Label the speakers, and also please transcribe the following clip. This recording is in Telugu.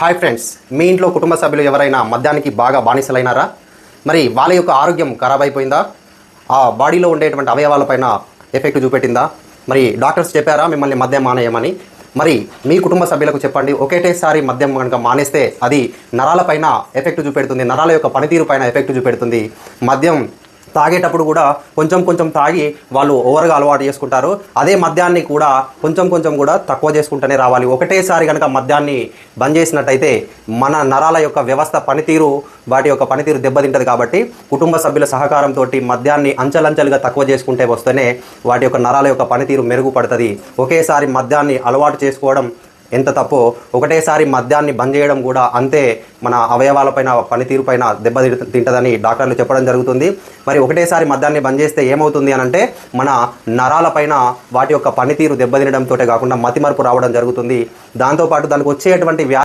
Speaker 1: హాయ్ ఫ్రెండ్స్, మీ ఇంట్లో కుటుంబ సభ్యులు ఎవరైనా మద్యానికి బాగా బానిసలైనారా? మరి వాళ్ళ యొక్క ఆరోగ్యం ఖరాబ్ అయిపోయిందా? ఆ బాడీలో ఉండేటువంటి అవయవాలపైన ఎఫెక్ట్ చూపెట్టిందా? మరి డాక్టర్స్ చెప్పారా మిమ్మల్ని మద్యం మానేయమని? మరి మీ కుటుంబ సభ్యులకు చెప్పండి, ఒకటేసారి మద్యం కనుక మానేస్తే అది నరాలపైన ఎఫెక్ట్ చూపెడుతుంది, నరాల యొక్క పనితీరు పైన ఎఫెక్ట్ చూపెడుతుంది. మద్యం తాగేటప్పుడు కూడా కొంచెం కొంచెం తాగి వాళ్ళు ఓవర్గా అలవాటు చేసుకుంటారు. అదే మద్యాన్ని కూడా కొంచెం కొంచెం కూడా తక్కువ చేసుకుంటూనే రావాలి. ఒకటేసారి కనుక మద్యాన్ని బంద్ చేసినట్టయితే మన నరాల యొక్క వ్యవస్థ పనితీరు, వాటి యొక్క పనితీరు దెబ్బతింటుంది. కాబట్టి కుటుంబ సభ్యుల సహకారంతో మద్యాన్ని అంచెలంచెలుగా తక్కువ చేసుకుంటే వస్తేనే వాటి యొక్క నరాల యొక్క పనితీరు మెరుగుపడుతుంది. ఒకేసారి మద్యాన్ని అలవాటు చేసుకోవడం ఎంత తప్పో, ఒకటేసారి మద్యాన్ని బంద్ చేయడం కూడా అంతే మన అవయవాలపైన పనితీరు పైన దెబ్బ తింటుందని డాక్టర్లు చెప్పడం జరుగుతుంది. మరి ఒకటేసారి మద్యాన్ని బంద్ చేస్తే ఏమవుతుంది అని అంటే మన నరాలపైన వాటి యొక్క పనితీరు దెబ్బతినడంతో కాకుండా మతిమరుపు రావడం జరుగుతుంది. దాంతోపాటు దానికి వచ్చేటువంటి